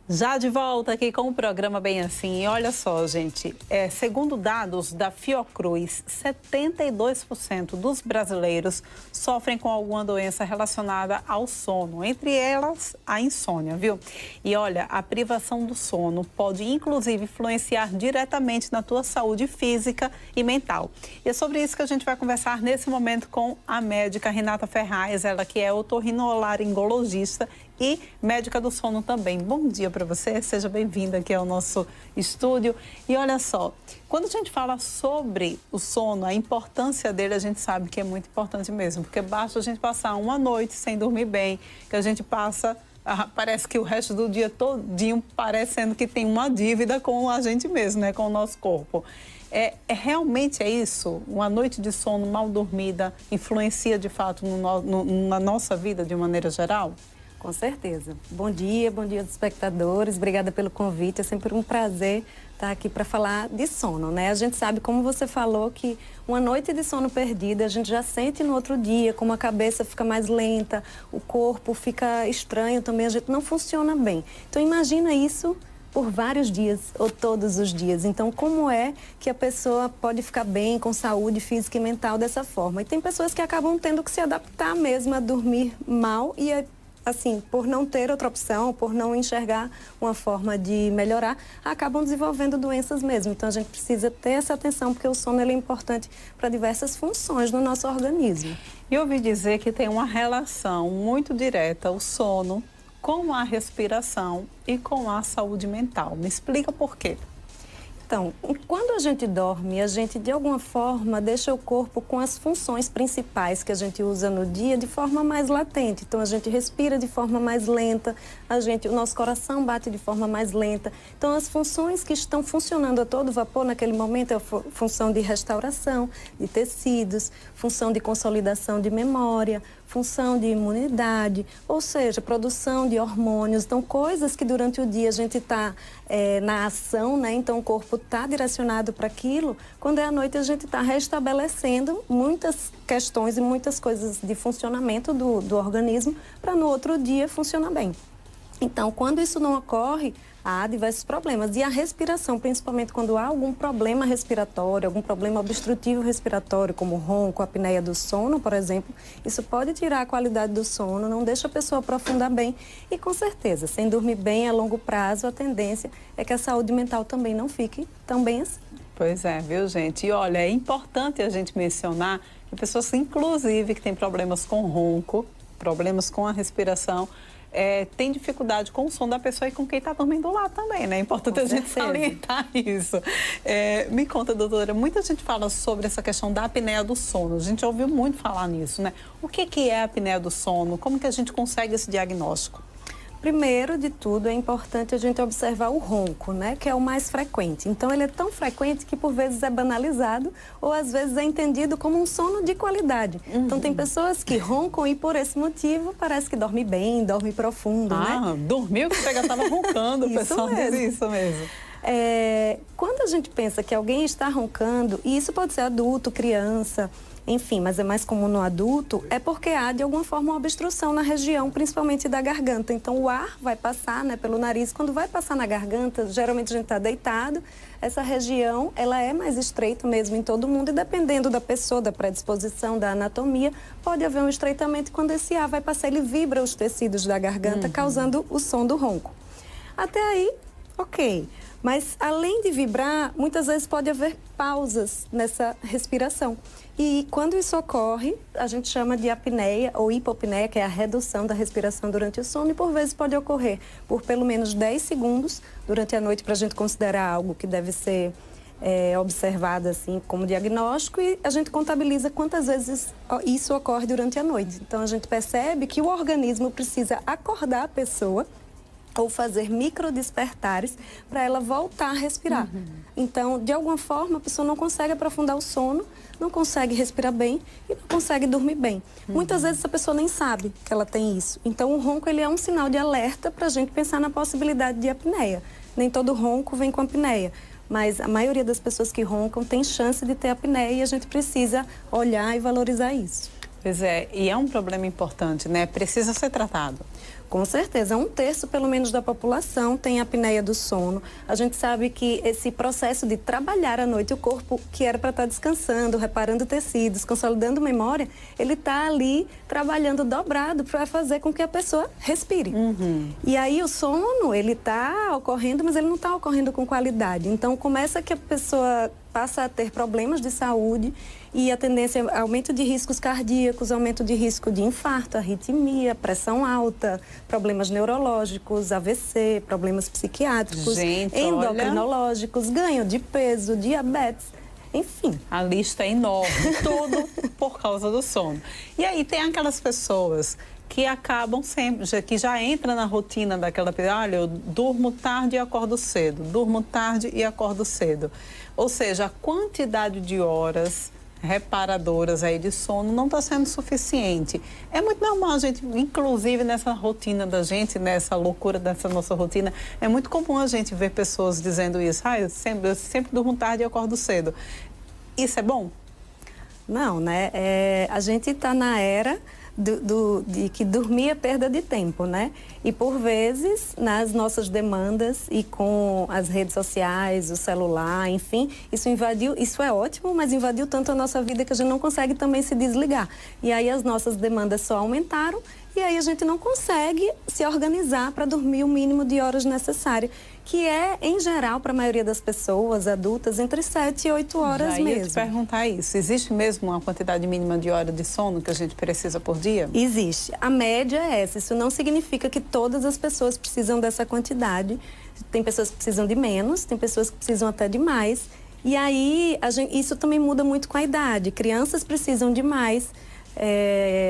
Já de volta aqui com o programa Bem Assim. E olha só, gente, segundo dados da Fiocruz, 72% dos brasileiros sofrem com alguma doença relacionada ao sono, entre elas a insônia, viu? E olha, a privação do sono pode inclusive influenciar diretamente na tua saúde física e mental. E é sobre isso que a gente vai conversar nesse momento com a médica Renata Ferraz, ela que é otorrinolaringologista e médica do sono também. Bom dia para você, seja bem-vinda aqui ao nosso estúdio. E olha só, quando a gente fala sobre o sono, a importância dele, a gente sabe que é muito importante mesmo, porque basta a gente passar uma noite sem dormir bem, que a gente passa, parece que o resto do dia todinho parecendo que tem uma dívida com a gente mesmo, né, com o nosso corpo. Realmente é isso? Uma noite de sono mal dormida influencia de fato na nossa vida de maneira geral? Com certeza. Bom dia aos espectadores. Obrigada pelo convite. É sempre um prazer estar aqui para falar de sono, né? A gente sabe, como você falou, que uma noite de sono perdida, a gente já sente no outro dia, como a cabeça fica mais lenta, o corpo fica estranho também, a gente não funciona bem. Então, imagina isso por vários dias ou todos os dias. Então, como é que a pessoa pode ficar bem, com saúde física e mental dessa forma? E tem pessoas que acabam tendo que se adaptar mesmo a dormir mal e assim, por não ter outra opção, por não enxergar uma forma de melhorar, acabam desenvolvendo doenças mesmo. Então, a gente precisa ter essa atenção, porque o sono ele é importante para diversas funções no nosso organismo. E ouvi dizer que tem uma relação muito direta, o sono, com a respiração e com a saúde mental. Me explica por quê. Então, quando a gente dorme, a gente de alguma forma deixa o corpo com as funções principais que a gente usa no dia de forma mais latente. Então, a gente respira de forma mais lenta, o nosso coração bate de forma mais lenta. Então, as funções que estão funcionando a todo vapor naquele momento é a função de restauração de tecidos, função de consolidação de memória, função de imunidade, ou seja, produção de hormônios. Então, coisas que durante o dia a gente está na ação, né? Então, o corpo está direcionado para aquilo. Quando é à noite, a gente está restabelecendo muitas questões e muitas coisas de funcionamento do organismo para no outro dia funcionar bem. Então, quando isso não ocorre, há diversos problemas. E a respiração, principalmente quando há algum problema respiratório, algum problema obstrutivo respiratório, como ronco, apneia do sono, por exemplo, isso pode tirar a qualidade do sono, não deixa a pessoa aprofundar bem. E, com certeza, sem dormir bem a longo prazo, a tendência é que a saúde mental também não fique tão bem assim. Pois é, viu, gente? E olha, é importante a gente mencionar que pessoas, inclusive, que têm problemas com ronco, problemas com a respiração, tem dificuldade com o sono da pessoa e com quem está dormindo lá também, né? É importante a gente salientar isso. Me conta, doutora, muita gente fala sobre essa questão da apneia do sono. A gente ouviu muito falar nisso, né? O que é a apneia do sono? Como que a gente consegue esse diagnóstico? Primeiro de tudo, é importante a gente observar o ronco, né? Que é o mais frequente. Então, ele é tão frequente que, por vezes, é banalizado ou, às vezes, é entendido como um sono de qualidade. Então, tem pessoas que roncam e, por esse motivo, parece que dorme bem, dorme profundo, né? Dormiu que você já estava roncando, o pessoal diz isso mesmo. Quando a gente pensa que alguém está roncando, e isso pode ser adulto, criança, enfim, mas é mais comum no adulto, é porque há, de alguma forma, uma obstrução na região, principalmente da garganta. Então, o ar vai passar, né, pelo nariz. Quando vai passar na garganta, geralmente a gente está deitado, essa região, ela é mais estreita mesmo em todo mundo, e dependendo da pessoa, da predisposição, da anatomia, pode haver um estreitamento, e quando esse ar vai passar, ele vibra os tecidos da garganta, causando o som do ronco. Até aí, ok. Mas, além de vibrar, muitas vezes pode haver pausas nessa respiração. E quando isso ocorre, a gente chama de apneia ou hipopneia, que é a redução da respiração durante o sono, e por vezes pode ocorrer por pelo menos 10 segundos durante a noite, para a gente considerar algo que deve ser observado assim como diagnóstico, e a gente contabiliza quantas vezes isso ocorre durante a noite. Então, a gente percebe que o organismo precisa acordar a pessoa ou fazer microdespertares para ela voltar a respirar. Então, de alguma forma, a pessoa não consegue aprofundar o sono, não consegue respirar bem e não consegue dormir bem. Muitas vezes a pessoa nem sabe que ela tem isso. Então, o ronco ele é um sinal de alerta para a gente pensar na possibilidade de apneia. Nem todo ronco vem com apneia, mas a maioria das pessoas que roncam tem chance de ter apneia, e a gente precisa olhar e valorizar isso. Pois é, e é um problema importante, né? Precisa ser tratado. Com certeza, 1/3 pelo menos da população tem apneia do sono. A gente sabe que esse processo de trabalhar à noite, o corpo que era para estar descansando, reparando tecidos, consolidando memória, ele está ali trabalhando dobrado para fazer com que a pessoa respire. E aí o sono, ele está ocorrendo, mas ele não está ocorrendo com qualidade. Então começa que a pessoa passa a ter problemas de saúde e a tendência é aumento de riscos cardíacos, aumento de risco de infarto, arritmia, pressão alta, problemas neurológicos, AVC, problemas psiquiátricos, endocrinológicos, ganho de peso, diabetes, enfim. A lista é enorme, tudo por causa do sono. E aí tem aquelas pessoas que acabam sempre, que já entra na rotina daquela pessoa, olha, eu durmo tarde e acordo cedo, durmo tarde e acordo cedo. Ou seja, a quantidade de horas reparadoras aí de sono não está sendo suficiente. É muito normal a gente, inclusive nessa rotina da gente, nessa loucura dessa nossa rotina, é muito comum a gente ver pessoas dizendo isso. Eu sempre durmo tarde e acordo cedo. Isso é bom? Não, né? A gente está na era de que dormir é perda de tempo, né? E por vezes, nas nossas demandas e com as redes sociais, o celular, enfim, isso é ótimo, mas invadiu tanto a nossa vida que a gente não consegue também se desligar. E aí as nossas demandas só aumentaram e aí a gente não consegue se organizar para dormir o mínimo de horas necessárias, que é, em geral, para a maioria das pessoas adultas, entre 7 e 8 horas mesmo. Eu ia te perguntar isso. Existe mesmo uma quantidade mínima de horas de sono que a gente precisa por dia? Existe. A média é essa. Isso não significa que todas as pessoas precisam dessa quantidade. Tem pessoas que precisam de menos, tem pessoas que precisam até de mais. E aí, isso também muda muito com a idade. Crianças precisam de mais.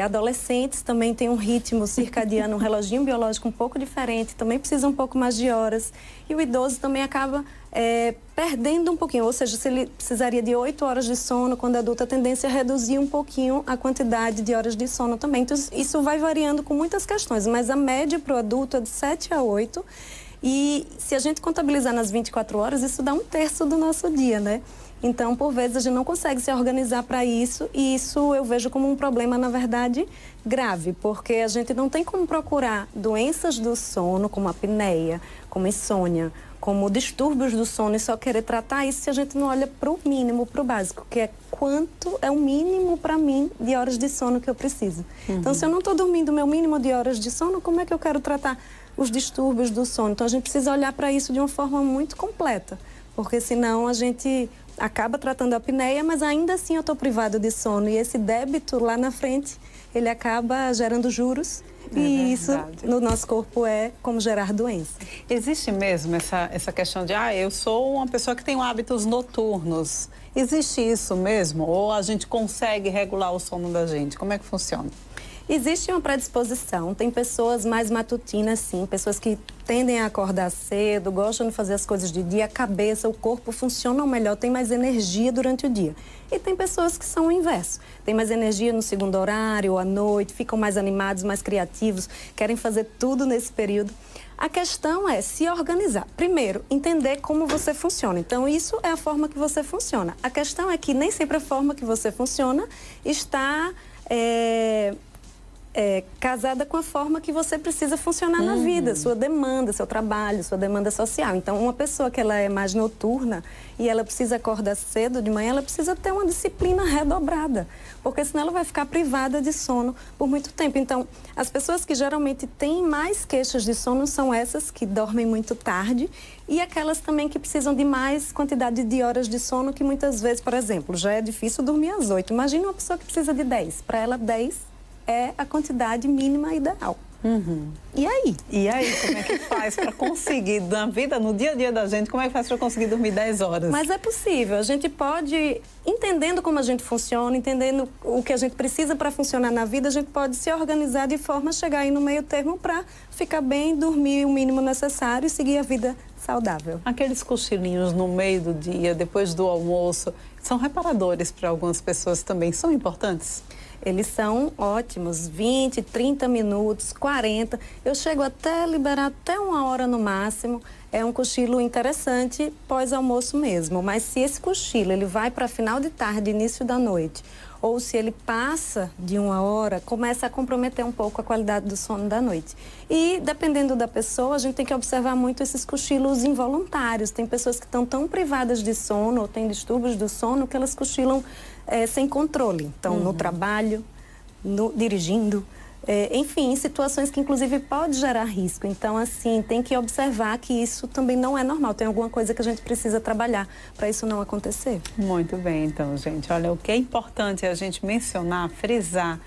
Adolescentes também têm um ritmo circadiano, um reloginho biológico um pouco diferente, também precisa um pouco mais de horas. E o idoso também acaba perdendo um pouquinho, ou seja, se ele precisaria de 8 horas de sono, quando adulto, a tendência é reduzir um pouquinho a quantidade de horas de sono também. Então, isso vai variando com muitas questões, mas a média para o adulto é de 7 a 8. E se a gente contabilizar nas 24 horas, isso dá 1/3 do nosso dia, né? Então, por vezes, a gente não consegue se organizar para isso e isso eu vejo como um problema, na verdade, grave, porque a gente não tem como procurar doenças do sono, como apneia, como insônia, como distúrbios do sono e só querer tratar isso se a gente não olha para o mínimo, para o básico, que é quanto é o mínimo para mim de horas de sono que eu preciso. Então, se eu não estou dormindo o meu mínimo de horas de sono, como é que eu quero tratar os distúrbios do sono? Então, a gente precisa olhar para isso de uma forma muito completa, porque senão a gente acaba tratando a apneia, mas ainda assim eu estou privado de sono e esse débito lá na frente, ele acaba gerando juros e isso no nosso corpo é como gerar doença. Existe mesmo essa questão de, eu sou uma pessoa que tem hábitos noturnos. Existe isso mesmo? Ou a gente consegue regular o sono da gente? Como é que funciona? Existe uma predisposição, tem pessoas mais matutinas, sim, pessoas que tendem a acordar cedo, gostam de fazer as coisas de dia, a cabeça, o corpo funcionam melhor, tem mais energia durante o dia. E tem pessoas que são o inverso, tem mais energia no segundo horário, à noite, ficam mais animados, mais criativos, querem fazer tudo nesse período. A questão é se organizar. Primeiro, entender como você funciona. Então, isso é a forma que você funciona. A questão é que nem sempre a forma que você funciona está casada com a forma que você precisa funcionar na vida, sua demanda, seu trabalho, sua demanda social. Então, uma pessoa que ela é mais noturna e ela precisa acordar cedo de manhã, ela precisa ter uma disciplina redobrada, porque senão ela vai ficar privada de sono por muito tempo. Então, as pessoas que geralmente têm mais queixas de sono são essas que dormem muito tarde e aquelas também que precisam de mais quantidade de horas de sono, que muitas vezes, por exemplo, já é difícil dormir às 8. Imagina uma pessoa que precisa de 10. Para ela, 10 é a quantidade mínima ideal. E aí? E aí, como é que faz para conseguir, na vida, no dia a dia da gente, como é que faz para conseguir dormir 10 horas? Mas é possível. A gente pode, entendendo como a gente funciona, entendendo o que a gente precisa para funcionar na vida, a gente pode se organizar de forma a chegar aí no meio termo para ficar bem, dormir o mínimo necessário e seguir a vida saudável. Aqueles cochilinhos no meio do dia, depois do almoço, são reparadores para algumas pessoas também, são importantes? Eles são ótimos, 20, 30 minutos, 40. Eu chego até liberar até 1 hora no máximo. É um cochilo interessante pós-almoço mesmo. Mas se esse cochilo ele vai para final de tarde, início da noite, ou se ele passa de 1 hora, começa a comprometer um pouco a qualidade do sono da noite. E, dependendo da pessoa, a gente tem que observar muito esses cochilos involuntários. Tem pessoas que estão tão privadas de sono ou têm distúrbios do sono que elas cochilam sem controle. Então, no trabalho, dirigindo, enfim, em situações que inclusive pode gerar risco. Então, assim, tem que observar que isso também não é normal. Tem alguma coisa que a gente precisa trabalhar para isso não acontecer. Muito bem, então, gente. Olha, o que é importante é a gente mencionar, frisar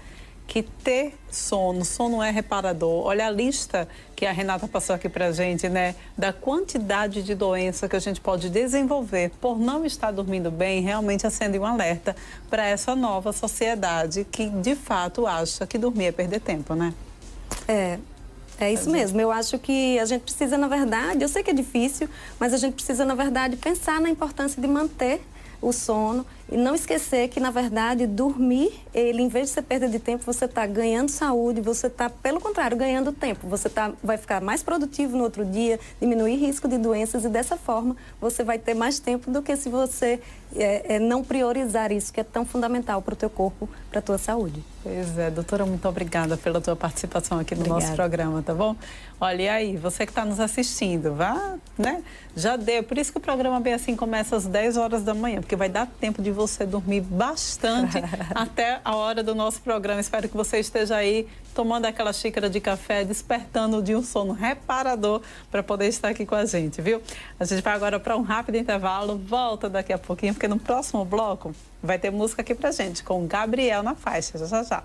que ter sono é reparador. Olha a lista que a Renata passou aqui pra gente, né? Da quantidade de doença que a gente pode desenvolver por não estar dormindo bem, realmente acende um alerta para essa nova sociedade que, de fato, acha que dormir é perder tempo, né? É isso mesmo. Eu acho que a gente precisa, na verdade, eu sei que é difícil, mas a gente precisa, na verdade, pensar na importância de manter o sono e não esquecer que, na verdade, dormir, ele, em vez de ser perda de tempo, você está ganhando saúde, você está, pelo contrário, ganhando tempo. Você vai ficar mais produtivo no outro dia, diminuir risco de doenças e, dessa forma, você vai ter mais tempo do que se você não priorizar isso, que é tão fundamental para o teu corpo, para a tua saúde. Pois é, doutora, muito obrigada pela tua participação aqui no nosso programa, tá bom? Olha, e aí, você que está nos assistindo, vá, né? Já deu, por isso que o programa Bem Assim começa às 10 horas da manhã, porque vai dar tempo de você dormir bastante até a hora do nosso programa. Espero que você esteja aí tomando aquela xícara de café, despertando de um sono reparador para poder estar aqui com a gente, viu? A gente vai agora para um rápido intervalo, volta daqui a pouquinho, porque no próximo bloco vai ter música aqui pra gente, com Gabriel na faixa, já já.